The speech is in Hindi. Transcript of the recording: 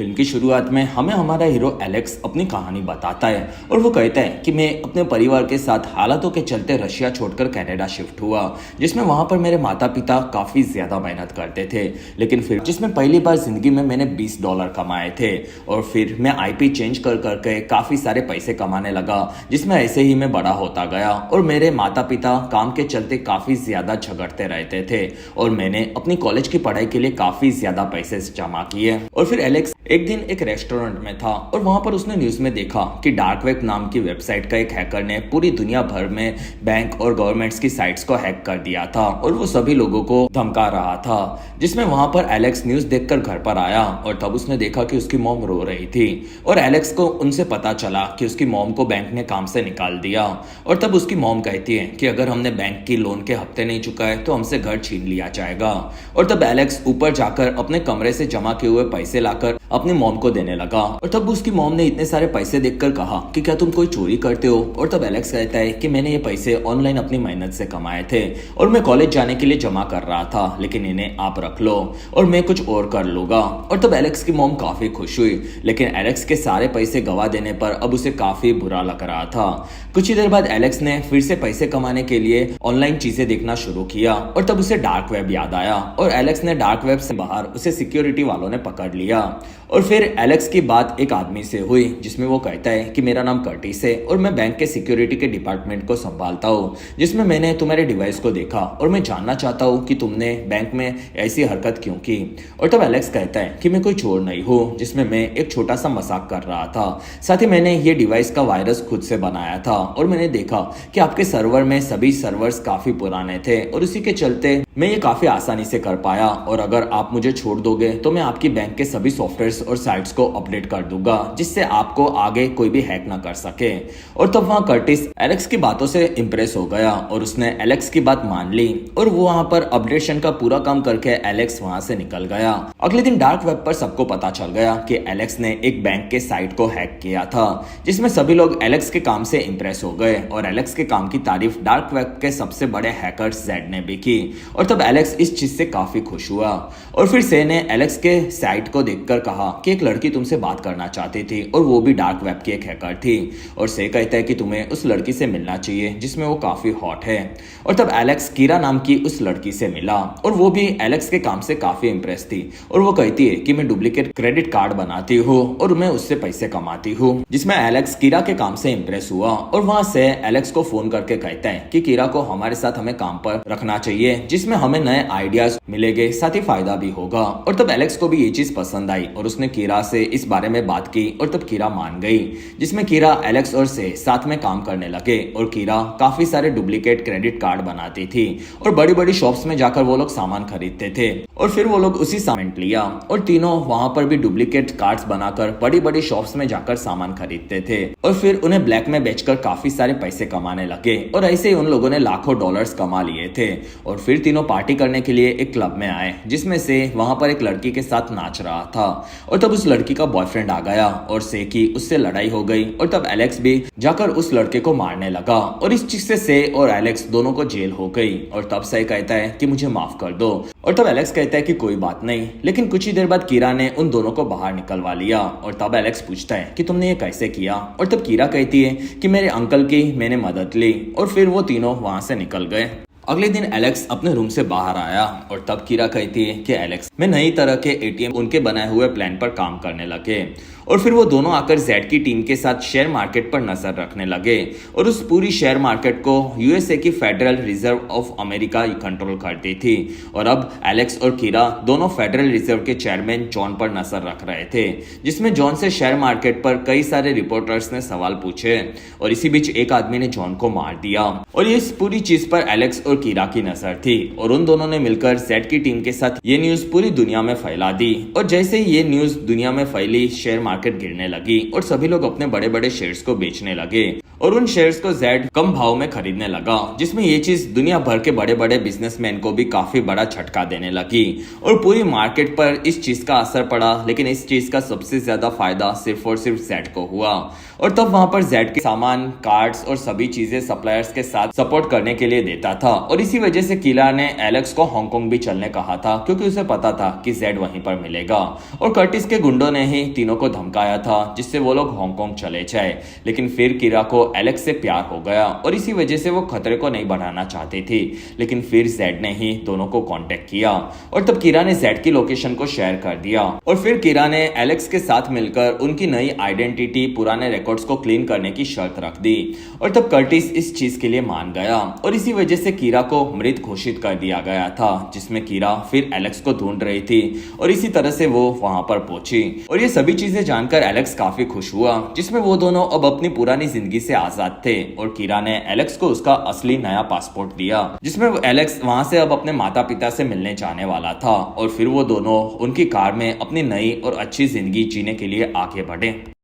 फिल्म की शुरुआत में हमें हमारा हीरो एलेक्स अपनी कहानी बताता है और वो कहता है कि मैं अपने परिवार के साथ हालातों के चलते रशिया छोड़कर कनाडा शिफ्ट हुआ, जिसमें वहां पर मेरे माता पिता काफी ज्यादा मेहनत करते थे, लेकिन फिर जिसमें पहली बार जिंदगी में मैंने $20 कमाए थे और फिर मैं आईपी चेंज कर करके काफी सारे पैसे कमाने लगा, जिसमें ऐसे ही मैं बड़ा होता गया और मेरे माता पिता काम के चलते काफी ज्यादा झगड़ते रहते थे और मैंने अपनी कॉलेज की पढ़ाई के लिए काफी ज्यादा पैसे जमा किए। और फिर एलेक्स एक दिन एक रेस्टोरेंट में था और वहां पर उसने न्यूज में देखा कि डार्क वेब नाम की वेबसाइट का एक हैकर ने पूरी दुनिया भर में बैंक और गवर्नमेंट्स की साइट्स को हैक कर दिया था और वो सभी लोगों को धमका रहा था, जिसमें वहां पर एलेक्स न्यूज देखकर घर पर आया और तब उसने देखा कि उसकी मॉम रो रही थी और एलेक्स को उनसे पता चला कि उसकी मॉम को बैंक ने काम से निकाल दिया और तब उसकी मॉम कहती है कि अगर हमने बैंक की लोन के हफ्ते नहीं चुकाए तो हमसे घर छीन लिया जाएगा। और तब एलेक्स ऊपर जाकर अपने कमरे से जमा किए हुए पैसे लाकर अपनी मॉम को देने लगा और तब उसकी मॉम ने इतने सारे पैसे देखकर कहा कि क्या तुम कोई चोरी करते हो। और तब एलेक्स कहता है कि मैंने ये पैसे ऑनलाइन अपनी मेहनत से कमाए थे और मैं कॉलेज जाने के लिए जमा कर रहा था, लेकिन इन्हें आप रख लो और मैं कुछ और कर लूंगा। और तब एलेक्स की मॉम काफी खुश हुई, लेकिन एलेक्स के सारे पैसे गवा देने पर अब उसे काफी बुरा लग रहा था। कुछ ही देर बाद एलेक्स ने फिर से पैसे कमाने के लिए ऑनलाइन चीजें देखना शुरू किया और तब उसे डार्क वेब याद आया और एलेक्स ने डार्क वेब से बाहर उसे सिक्योरिटी वालों ने पकड़ लिया। और फिर एलेक्स की बात एक आदमी से हुई जिसमें वो कहता है कि मेरा नाम कर्टिस है और मैं बैंक के सिक्योरिटी के डिपार्टमेंट को संभालता हूँ, जिसमें मैंने तुम्हारे डिवाइस को देखा और मैं जानना चाहता हूँ कि तुमने बैंक में ऐसी हरकत क्यों की। और तब एलेक्स कहता है कि मैं कोई चोर नहीं हूँ, जिसमें मैं एक छोटा सा मजाक कर रहा था, साथ ही मैंने ये डिवाइस का वायरस खुद से बनाया था और मैंने देखा कि आपके सर्वर में सभी सर्वर्स काफी पुराने थे और उसी के चलते मैं ये काफी आसानी से कर पाया और अगर आप मुझे छोड़ दोगे तो मैं आपकी बैंक के सभी सॉफ्टवेयर और साइट्स को अपडेट कर दूंगा, जिससे आपको आगे कोई भी हैक ना कर सके। और तब वहां कर्टिस एलेक्स की बातों से इंप्रेस हो गया और उसने एलेक्स की बात मान ली और वो वहां पर अपडेशन का पूरा काम करके एलेक्स वहां से निकल गया। अगले दिन डार्क वेब पर सबको पता चल गया कि एलेक्स ने एक बैंक के साइट को हैक किया था, जिसमें सभी लोग एलेक्स के काम से इंप्रेस हो गए और एलेक्स के काम की तारीफ डार्क वेब के सबसे बड़े हैकर जेड ने भी की और तब एलेक्स इस चीज से काफी खुश हुआ। और फिर से ने एलेक्स के साइट को देखकर कहा कि एक लड़की तुमसे बात करना चाहती थी और वो भी डार्क वेब की एक हैकर थी और से कहता है कि तुम्हें उस लड़की से मिलना चाहिए जिसमें वो काफी हॉट है। और तब एलेक्स कीरा नाम की उस लड़की से मिला और वो भी एलेक्स के काम से काफी इंप्रेस थी और वो कहती है कि मैं डुप्लीकेट क्रेडिट कार्ड बनाती हूँ और मैं उससे पैसे कमाती हूँ, जिसमें एलेक्स कीरा के काम से इंप्रेस हुआ और वहां से एलेक्स को फोन करके कहता है कि कीरा को हमारे साथ हमें काम पर रखना चाहिए, जिसमें हमें नए आइडियाज मिलेंगे, साथ ही फायदा भी होगा। और तब एलेक्स को भी ये चीज पसंद आई और उसने कीरा से इस बारे में बात की और तब कीरा मान गई, जिसमें कीरा एलेक्स और से साथ में काम करने लगे और कीरा काफी सारे डुप्लीकेट क्रेडिट कार्ड बनाती थी और बड़ी बड़ी शॉप्स में जाकर वो लोग सामान खरीदते थे और फिर वो लोग उसी सामान लिया और तीनों वहां पर भी डुप्लीकेट कार्ड्स बनाकर बड़ी बड़ी शॉप्स में जाकर सामान खरीदते थे और फिर उन्हें ब्लैक में बेचकर काफी सारे पैसे कमाने लगे और ऐसे ही उन लोगों ने लाखों डॉलर्स कमा लिए थे। और फिर तीनों पार्टी करने के लिए एक क्लब में आए, जिसमें से वहां पर एक लड़की के साथ नाच रहा था और तब उस लड़की का बॉयफ्रेंड आ गया और से की उससे लड़ाई हो गई और तब एलेक्स भी जाकर उस लड़के को मारने लगा और इस चीज से और एलेक्स दोनों को जेल हो गई। और तब से कहता है कि मुझे माफ कर दो और तब एलेक्स कहता है कि कोई बात नहीं, लेकिन कुछ ही देर बाद कीरा ने उन दोनों को बाहर निकलवा लिया और तब एलेक्स पूछता है कि तुमने ये कैसे किया और तब कीरा कहती है कि मेरे अंकल की मैंने मदद ली और फिर वो तीनों वहां से निकल गए। अगले दिन एलेक्स अपने रूम से बाहर आया और तब कीरा कहती है कि एलेक्स में नई तरह के एटीएम उनके बनाए हुए प्लान पर काम करने लगे और फिर वो दोनों आकर जेड की टीम के साथ शेयर मार्केट पर नजर रखने लगे और उस पूरी शेयर मार्केट को यूएसए की federal reserve of America control करती थी। और अब एलेक्स और कीरा दोनों फेडरल रिजर्व के चेयरमैन जॉन पर नजर रख रहे थे, जिसमें जॉन से शेयर मार्केट पर कई सारे रिपोर्टर्स ने सवाल पूछे और इसी बीच एक आदमी ने जॉन को मार दिया और इस पूरी चीज पर एलेक्स और कीरा की नजर थी और उन दोनों ने मिलकर जेड की टीम के साथ ये न्यूज पूरी दुनिया में फैला दी। और जैसे ही ये न्यूज दुनिया में फैली शेयर मार्केट गिरने लगी और सभी लोग अपने बड़े बड़े शेयर्स को बेचने लगे और उन शेयर्स को जेड कम भाव में खरीदने लगा, जिसमें ये चीज दुनिया भर के बड़े बड़े बिजनेसमैन को भी काफी बड़ा झटका देने लगी और पूरी मार्केट पर इस चीज का असर पड़ा। लेकिन इस चीज का सबसे ज्यादा फायदा सिर्फ और सिर्फ जेड को हुआ और तब वहां पर जेड के सामान, कार्ड्स और सभी चीजें सप्लायर्स के साथ सपोर्ट करने के लिए देता था। और इसी वजह से किरा ने एलेक्स को हांगकांग भी चलने कहा था, क्योंकि उसे पता था कि जेड वहीं पर मिलेगा। और कर्टिस के गुंडों ने ही तीनों को धमकाया था जिससे वो लोग हांगकांग चले जाए। लेकिन फिर किरा को एलेक्स से प्यार हो गया और इसी वजह से वो खतरे को नहीं बढ़ाना चाहती थी। लेकिन फिर जेड ने ही दोनों को कांटेक्ट किया और तब किरा ने जेड की लोकेशन को शेयर कर दिया और फिर किरा ने एलेक्स के साथ मिलकर उनकी नई आइडेंटिटी, पुराने रिकॉर्ड्स को क्लीन करने की शर्त रख दी। और तब कर्टिस इस चीज के लिए मान गया और इसी वजह से किरा को मृत घोषित कर दिया गया था, जिसमें किरा फिर एलेक्स को ढूंढ रही थी और इसी तरह से वो वहां पर पहुंची। और ये सभी चीजें जानकर एलेक्स काफी खुश हुआ, जिसमें वो दोनों अब अपनी पुरानी जिंदगी से आजाद थे। और किरा ने एलेक्स को उसका असली नया पासपोर्ट दिया, जिसमें एलेक्स वहां से अब अपने माता पिता से मिलने जाने वाला था। और फिर वो दोनों उनकी कार में अपनी नई और अच्छी जिंदगी जीने के लिए आगे बढ़े।